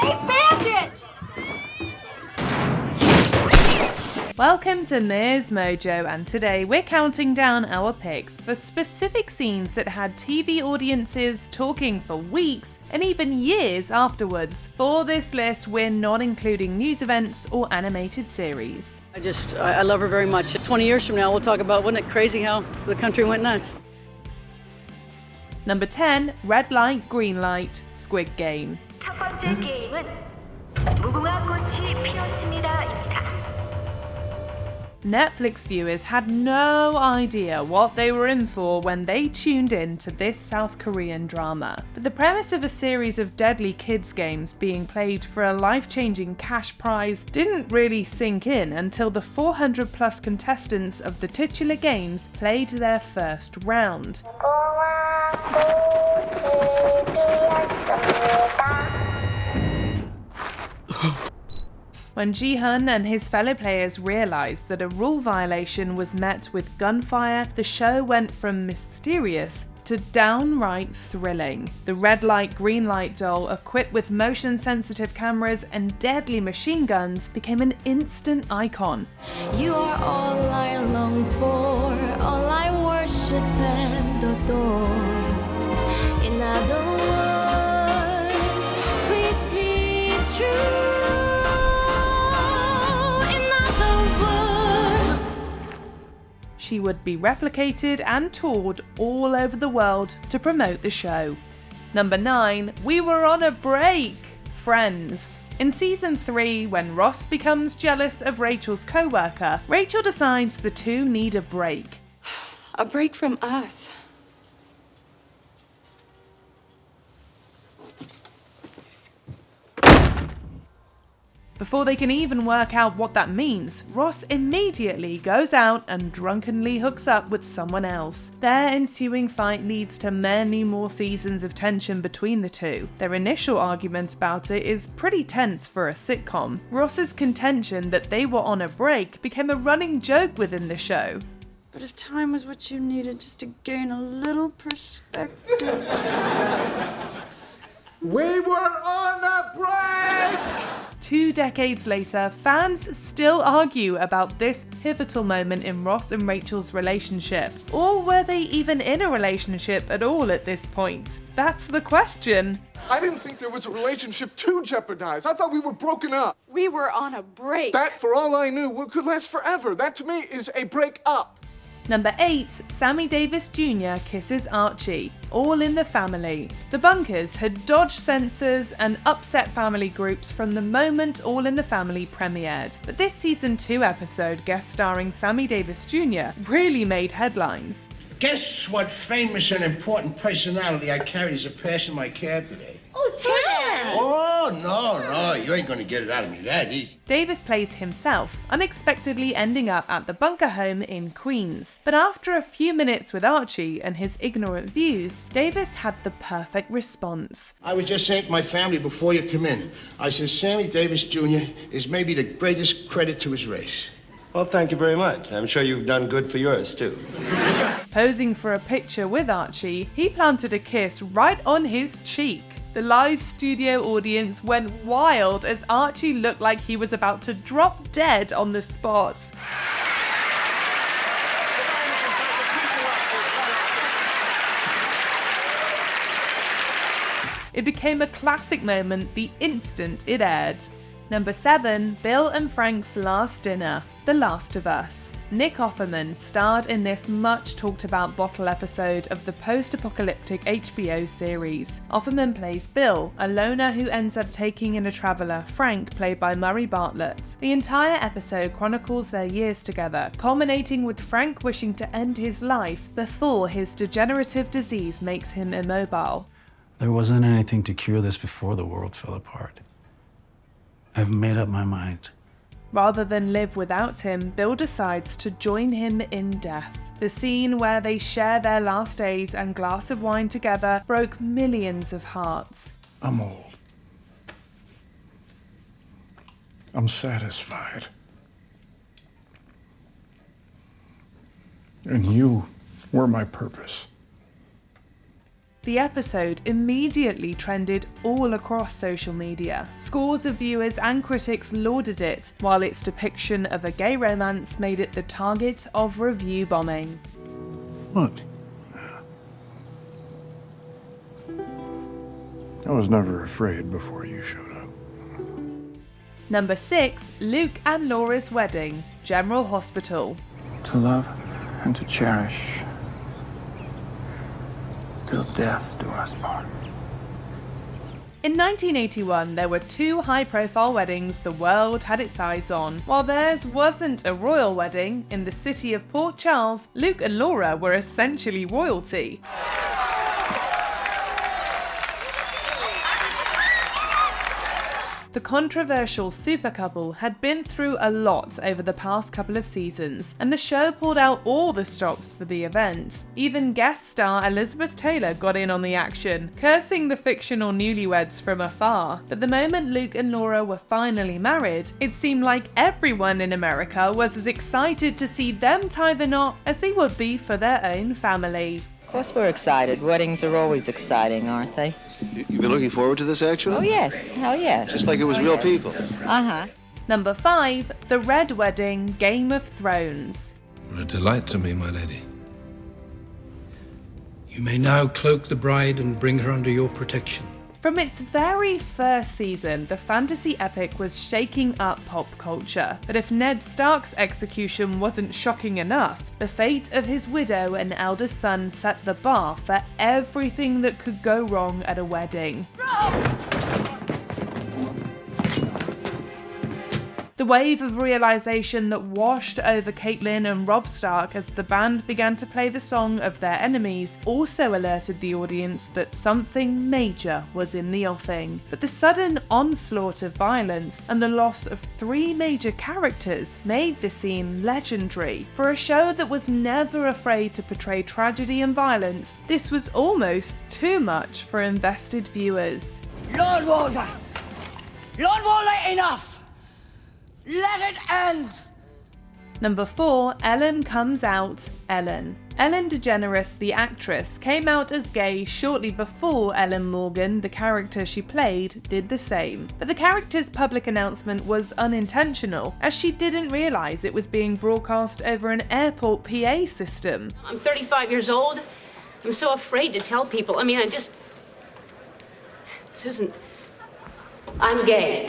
Hey, Bandit! Welcome to MsMojo, and today we're counting down our picks for specific scenes that had TV audiences talking for weeks and even years afterwards. For this list, we're not including news events or animated series. I love her very much. 20 years from now, we'll talk about, wasn't it crazy how the country went nuts? Number 10, Red Light, Green Light, Squid Game. 첫 번째 게임은 무궁화 꽃이 피었습니다입니다. Netflix viewers had no idea what they were in for when they tuned in to this South Korean drama. But the premise of a series of deadly kids games being played for a life-changing cash prize didn't really sink in until the 400 plus contestants of the titular games played their first round. When Ji-hun and his fellow players realised that a rule violation was met with gunfire, the show went from mysterious to downright thrilling. The red light, green light doll, equipped with motion-sensitive cameras and deadly machine guns, became an instant icon. You are all I long for, all I worship and adore. In other words, please be true. She would be replicated and toured all over the world to promote the show. Number 9, we were on a break! Friends. In season 3, when Ross becomes jealous of Rachel's co-worker, Rachel decides the two need a break. A break from us. Before they can even work out what that means, Ross immediately goes out and drunkenly hooks up with someone else. Their ensuing fight leads to many more seasons of tension between the two. Their initial argument about it is pretty tense for a sitcom. Ross's contention that they were on a break became a running joke within the show. But if time was what you needed just to gain a little perspective. We were on a break! 2 decades later, fans still argue about this pivotal moment in Ross and Rachel's relationship. Or were they even in a relationship at all at this point? That's the question. I didn't think there was a relationship to jeopardize. I thought we were broken up. We were on a break. That, for all I knew, could last forever. That, to me, is a break up. Number 8, Sammy Davis Jr. kisses Archie, all in the family. The Bunkers had dodged censors and upset family groups from the moment All in the Family premiered. But this season 2 episode, guest starring Sammy Davis Jr., really made headlines. Guess what famous and important personality I carried as a pass in my cab today? Oh, Ted! Oh, no, you ain't gonna get it out of me that easy. Davis plays himself, unexpectedly ending up at the bunker home in Queens. But after a few minutes with Archie and his ignorant views, Davis had the perfect response. I was just saying to my family before you come in, I said Sammy Davis Jr. is maybe the greatest credit to his race. Well, thank you very much. I'm sure you've done good for yours, too. Posing for a picture with Archie, he planted a kiss right on his cheek. The live studio audience went wild as Archie looked like he was about to drop dead on the spot. It became a classic moment the instant it aired. Number 7, Bill and Frank's Last Dinner, The Last of Us. Nick Offerman starred in this much talked about bottle episode of the post-apocalyptic HBO series. Offerman plays Bill, a loner who ends up taking in a traveller, Frank, played by Murray Bartlett. The entire episode chronicles their years together, culminating with Frank wishing to end his life before his degenerative disease makes him immobile. There wasn't anything to cure this before the world fell apart. I've made up my mind. Rather than live without him, Bill decides to join him in death. The scene where they share their last days and glass of wine together broke millions of hearts. I'm old. I'm satisfied. And you were my purpose. The episode immediately trended all across social media. Scores of viewers and critics lauded it, while its depiction of a gay romance made it the target of review bombing. Look. I was never afraid before you showed up. Number 6, Luke and Laura's wedding, General Hospital. To love and to cherish, till death do us part. In 1981, there were 2 high-profile weddings the world had its eyes on. While theirs wasn't a royal wedding, in the city of Port Charles, Luke and Laura were essentially royalty. The controversial super couple had been through a lot over the past couple of seasons, and the show pulled out all the stops for the event. Even guest star Elizabeth Taylor got in on the action, cursing the fictional newlyweds from afar. But the moment Luke and Laura were finally married, it seemed like everyone in America was as excited to see them tie the knot as they would be for their own family. Of course we're excited. Weddings are always exciting, aren't they? You've been looking forward to this, actually? Oh, yes. Oh, yes. Just like it was real people. Uh-huh. Number 5, The Red Wedding, Game of Thrones. You're a delight to me, my lady. You may now cloak the bride and bring her under your protection. From its very first season, the fantasy epic was shaking up pop culture. But if Ned Stark's execution wasn't shocking enough, the fate of his widow and eldest son set the bar for everything that could go wrong at a wedding. The wave of realization that washed over Catelyn and Robb Stark as the band began to play the song of their enemies also alerted the audience that something major was in the offing. But the sudden onslaught of violence and the loss of 3 major characters made the scene legendary. For a show that was never afraid to portray tragedy and violence, this was almost too much for invested viewers. Lord Walter! Lord Walter, enough! Let it end! Number 4, Ellen Comes Out, Ellen. Ellen DeGeneres, the actress, came out as gay shortly before Ellen Morgan, the character she played, did the same. But the character's public announcement was unintentional, as she didn't realise it was being broadcast over an airport PA system. I'm 35 years old. I'm so afraid to tell people. Susan, I'm gay.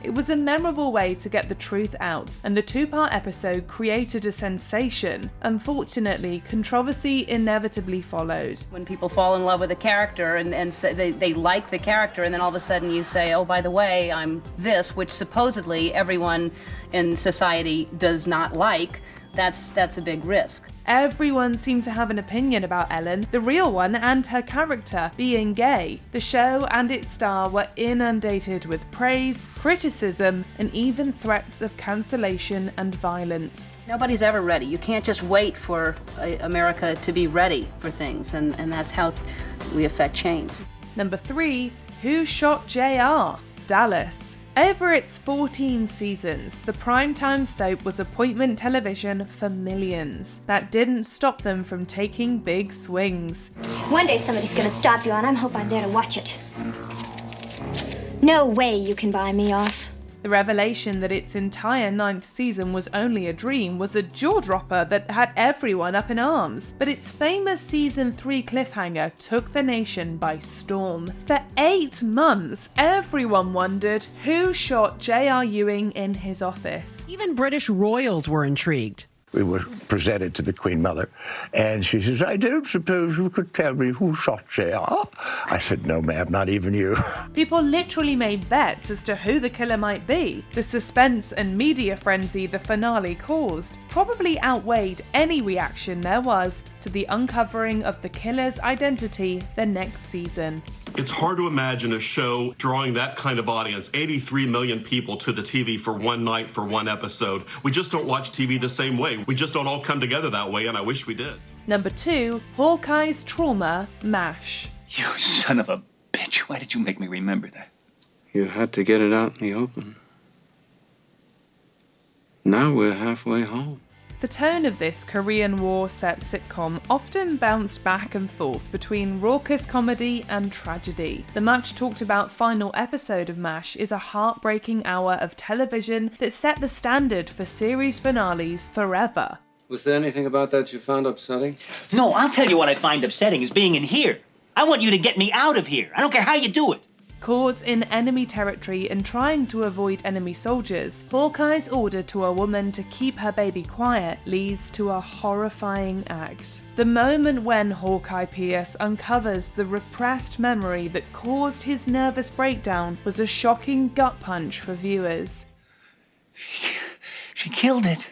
It was a memorable way to get the truth out, and the 2-part episode created a sensation. Unfortunately, controversy inevitably followed. When people fall in love with a character and say they like the character, and then all of a sudden you say, oh, by the way, I'm this, which supposedly everyone in society does not like, that's a big risk. Everyone seemed to have an opinion about Ellen, the real one, and her character being gay. The show and its star were inundated with praise, criticism, and even threats of cancellation and violence. Nobody's ever ready. You can't just wait for America to be ready for things, and that's how we affect change. Number 3, Who Shot JR? Dallas. Over its 14 seasons, the primetime soap was appointment television for millions. That didn't stop them from taking big swings. One day somebody's gonna stop you, and I hope I'm there to watch it. No way you can buy me off. The revelation that its entire 9th season was only a dream was a jaw-dropper that had everyone up in arms. But its famous season 3 cliffhanger took the nation by storm. For 8 months, everyone wondered who shot J.R. Ewing in his office. Even British royals were intrigued. We were presented to the Queen Mother, and she says, I don't suppose you could tell me who shot J.R.? I said, no, ma'am, not even you. People literally made bets as to who the killer might be. The suspense and media frenzy the finale caused probably outweighed any reaction there was to the uncovering of the killer's identity the next season. It's hard to imagine a show drawing that kind of audience, 83 million people to the TV for one night, for one episode. We just don't watch TV the same way. We just don't all come together that way, and I wish we did. Number 2, Hawkeye's Trauma, MASH. You son of a bitch, why did you make me remember that? You had to get it out in the open. Now we're halfway home. The tone of this Korean War set sitcom often bounced back and forth between raucous comedy and tragedy. The much talked about final episode of MASH is a heartbreaking hour of television that set the standard for series finales forever. Was there anything about that you found upsetting? No, I'll tell you what I find upsetting is being in here. I want you to get me out of here. I don't care how you do it. Caught in enemy territory and trying to avoid enemy soldiers, Hawkeye's order to a woman to keep her baby quiet leads to a horrifying act. The moment when Hawkeye Pierce uncovers the repressed memory that caused his nervous breakdown was a shocking gut punch for viewers. She killed it.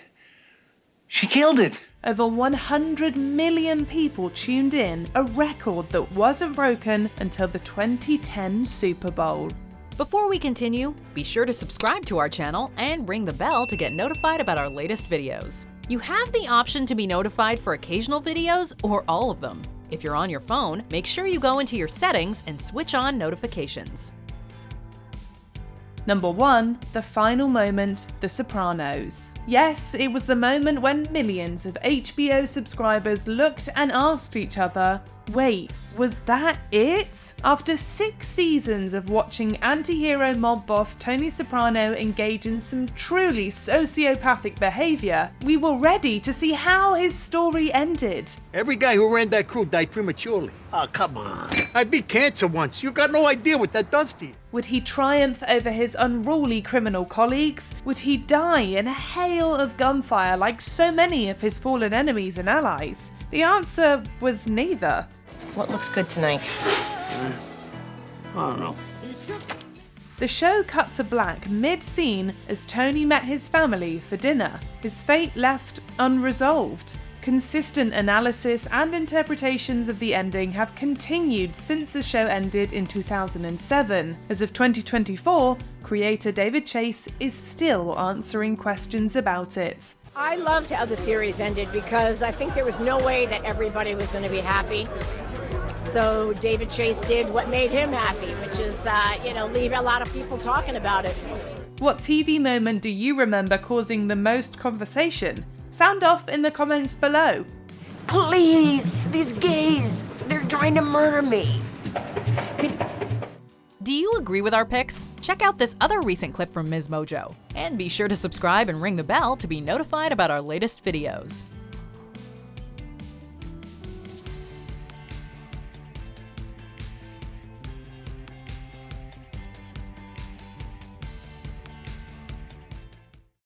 She killed it. Over 100 million people tuned in, a record that wasn't broken until the 2010 Super Bowl. Before we continue, be sure to subscribe to our channel and ring the bell to get notified about our latest videos. You have the option to be notified for occasional videos or all of them. If you're on your phone, make sure you go into your settings and switch on notifications. Number 1. The final moment, The Sopranos. Yes, it was the moment when millions of HBO subscribers looked and asked each other, wait, was that it? After 6 seasons of watching anti-hero mob boss Tony Soprano engage in some truly sociopathic behaviour, we were ready to see how his story ended. Every guy who ran that crew died prematurely. Oh, come on. I beat cancer once. You got no idea what that does to you. Would he triumph over his unruly criminal colleagues? Would he die in a hail of gunfire like so many of his fallen enemies and allies? The answer was neither. What looks good tonight? I don't know. The show cut to black mid-scene as Tony met his family for dinner, his fate left unresolved. Consistent analysis and interpretations of the ending have continued since the show ended in 2007. As of 2024, creator David Chase is still answering questions about it. I loved how the series ended because I think there was no way that everybody was going to be happy. So David Chase did what made him happy, which is, leave a lot of people talking about it. What TV moment do you remember causing the most conversation? Sound off in the comments below. Please, these gays, they're trying to murder me. Do you agree with our picks? Check out this other recent clip from MsMojo. And be sure to subscribe and ring the bell to be notified about our latest videos.